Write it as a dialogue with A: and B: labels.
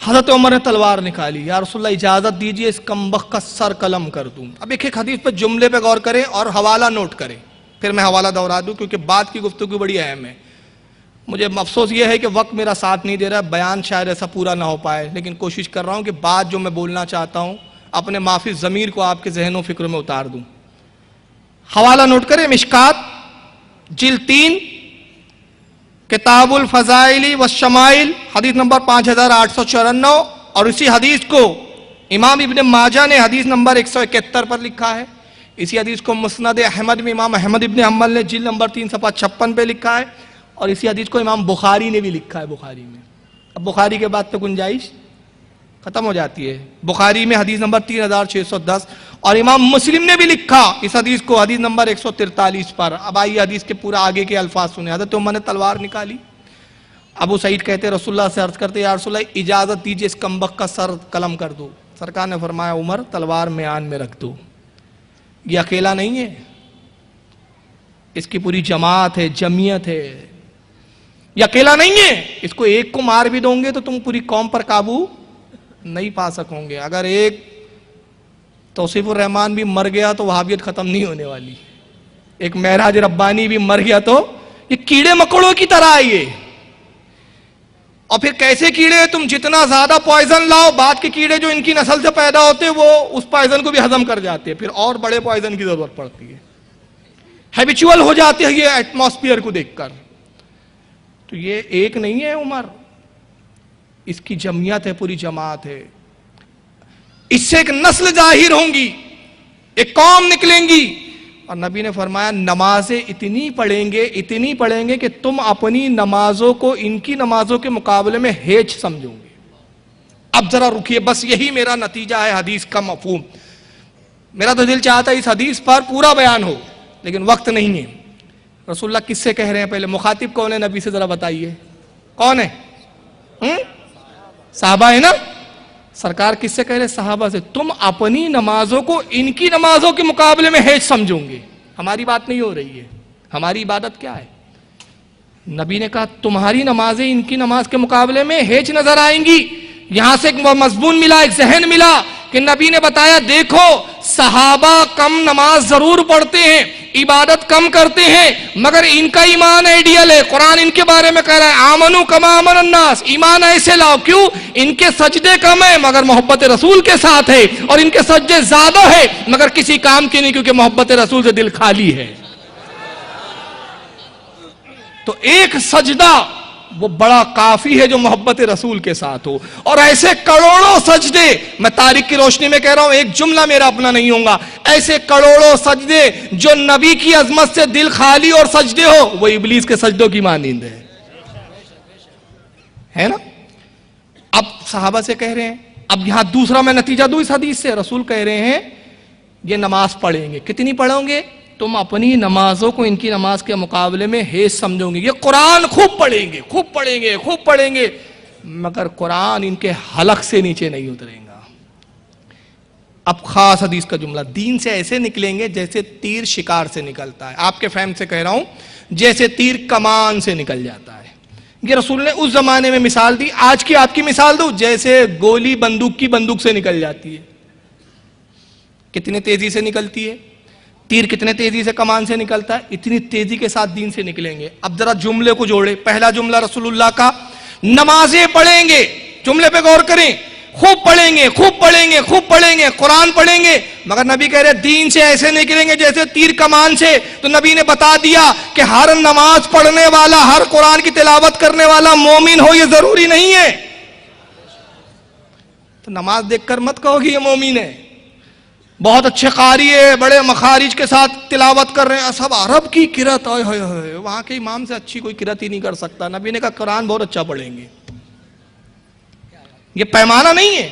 A: حضرت عمر نے تلوار نکالی، یا رسول اللہ اجازت دیجئے اس کمبخت کا سر قلم کر دوں۔ اب ایک حدیث پہ جملے پہ غور کریں اور حوالہ نوٹ کریں، پھر میں حوالہ دہرا دوں کیونکہ بات کی گفتگو بڑی اہم ہے۔ مجھے افسوس یہ ہے کہ وقت میرا ساتھ نہیں دے رہا، بیان شاید ایسا پورا نہ ہو پائے، لیکن کوشش کر رہا ہوں کہ بات جو میں بولنا چاہتا ہوں اپنے معافی ضمیر کو آپ کے ذہن و فکر میں اتار دوں۔ حوالہ نوٹ کریں، مشکات جلد 3 کتاب الفضائل والشمائل حدیث نمبر 5894، اور اسی حدیث کو امام ابن ماجہ نے حدیث نمبر 171 پر لکھا ہے۔ اسی حدیث کو مسند احمد میں امام احمد ابن حنبل نے جلد نمبر 3 صفحہ 56 پہ لکھا ہے، اور اسی حدیث کو امام بخاری نے بھی لکھا ہے بخاری میں۔ اب بخاری کے بعد تو گنجائش ختم ہو جاتی ہے۔ بخاری میں حدیث نمبر 3610، اور امام مسلم نے بھی لکھا اس حدیث کو حدیث نمبر 143 پر۔ اب آئیے حدیث کے پورا آگے کے الفاظ سنیں۔ حضرت عمر نے تلوار نکالی، ابو سعید کہتے رسول اللہ سے عرض کرتے یا رسول اللہ اجازت دیجئے اس کمبخت کا سر قلم کر دو۔ سرکار نے فرمایا عمر تلوار میان میں رکھ دو، یہ اکیلا نہیں ہے، اس کی پوری جماعت ہے، جمعیت ہے، یہ اکیلا نہیں ہے، اس کو ایک کو مار بھی دو گے تو تم پوری قوم پر قابو نہیں پا سکو گے۔ اگر ایک توصیف الرحمان بھی مر گیا تو وہابیت ختم نہیں ہونے والی، ایک معراج ربانی بھی مر گیا تو یہ کیڑے مکوڑوں کی طرح ہے یہ۔ اور پھر کیسے کیڑے ہیں؟ تم جتنا زیادہ پوائزن لاؤ، بعد کے کیڑے جو ان کی نسل سے پیدا ہوتے ہیں وہ اس پوائزن کو بھی ہضم کر جاتے ہیں، پھر اور بڑے پوائزن کی ضرورت پڑتی ہے، ہیبیچول ہو جاتے ہیں یہ ایٹماسفیئر کو دیکھ کر۔ تو یہ ایک نہیں ہے عمر، اس کی جمعیت ہے، پوری جماعت ہے، اس سے ایک نسل ظاہر ہوں گی، ایک قوم نکلیں گی۔ اور نبی نے فرمایا نمازیں اتنی پڑھیں گے کہ تم اپنی نمازوں کو ان کی نمازوں کے مقابلے میں ہیچ سمجھو گے۔ اب ذرا رکیے، بس یہی میرا نتیجہ ہے حدیث کا مفہوم۔ میرا تو دل چاہتا ہے اس حدیث پر پورا بیان ہو، لیکن وقت نہیں ہے۔ رسول اللہ کس سے کہہ رہے ہیں؟ پہلے مخاطب کون ہے نبی سے ذرا بتائیے، کون ہے؟ صحابہ ہے نا؟ سرکار کس سے کہہ رہے؟ صحابہ سے۔ تم اپنی نمازوں کو ان کی نمازوں کے مقابلے میں ہیچ سمجھوں گے۔ ہماری بات نہیں ہو رہی ہے، ہماری عبادت کیا ہے؟ نبی نے کہا تمہاری نمازیں ان کی نماز کے مقابلے میں ہیچ نظر آئیں گی۔ یہاں سے ایک مضمون ملا، ایک ذہن ملا کہ نبی نے بتایا دیکھو صحابہ کم نماز ضرور پڑھتے ہیں، عبادت کم کرتے ہیں، مگر ان کا ایمان آئیڈیل ہے۔ قرآن ان کے بارے میں کہہ رہا ہے آمنو کما آمن الناس، ایمان ایسے لاؤ۔ کیوں؟ ان کے سجدے کم ہیں مگر محبت رسول کے ساتھ ہے، اور ان کے سجدے زیادہ ہے مگر کسی کام کے نہیں، کیونکہ محبت رسول سے دل خالی ہے۔ تو ایک سجدہ وہ بڑا کافی ہے جو محبت رسول کے ساتھ ہو، اور ایسے کروڑوں سجدے، میں تاریخ کی روشنی میں کہہ رہا ہوں، ایک جملہ میرا اپنا نہیں ہوگا، ایسے کروڑوں سجدے جو نبی کی عظمت سے دل خالی اور سجدے ہو وہ ابلیس کے سجدوں کی مانند ہے نا؟ اب صحابہ سے کہہ رہے ہیں، اب یہاں دوسرا میں نتیجہ دوں اس حدیث سے، رسول کہہ رہے ہیں یہ نماز پڑھیں گے، کتنی پڑھو گے؟ تم اپنی نمازوں کو ان کی نماز کے مقابلے میں ہیچ سمجھو گے۔ یہ قرآن خوب پڑھیں گے مگر قرآن ان کے حلق سے نیچے نہیں اترے گا۔ اب خاص حدیث کا جملہ، دین سے ایسے نکلیں گے جیسے تیر شکار سے نکلتا ہے، آپ کے فہم سے کہہ رہا ہوں، جیسے تیر کمان سے نکل جاتا ہے۔ یہ رسول نے اس زمانے میں مثال دی، آج کی آپ کی مثال دوں، جیسے گولی بندوق سے نکل جاتی ہے۔ کتنی تیزی سے نکلتی ہے؟ تیر کتنے تیزی سے کمان سے نکلتا ہے؟ اتنی تیزی کے ساتھ دین سے نکلیں گے۔ اب ذرا جملے کو جوڑے، پہلا جملہ رسول اللہ کا نمازیں پڑھیں گے، جملے پہ غور کریں، خوب پڑھیں گے، قرآن پڑھیں گے، مگر نبی کہہ رہے دین سے ایسے نکلیں گے جیسے تیر کمان سے۔ تو نبی نے بتا دیا کہ ہر نماز پڑھنے والا، ہر قرآن کی تلاوت کرنے والا مومن ہو یہ ضروری نہیں ہے۔ تو نماز دیکھ کر مت کہو کہ یہ مومن ہے، بہت اچھے قاری ہے، بڑے مخارج کے ساتھ تلاوت کر رہے ہیں، سب عرب کی قرات، وہاں کے امام سے اچھی کوئی قرات ہی نہیں کر سکتا۔ نبی نے کہا قرآن بہت اچھا پڑھیں گے۔ یہ پیمانہ نہیں ہے۔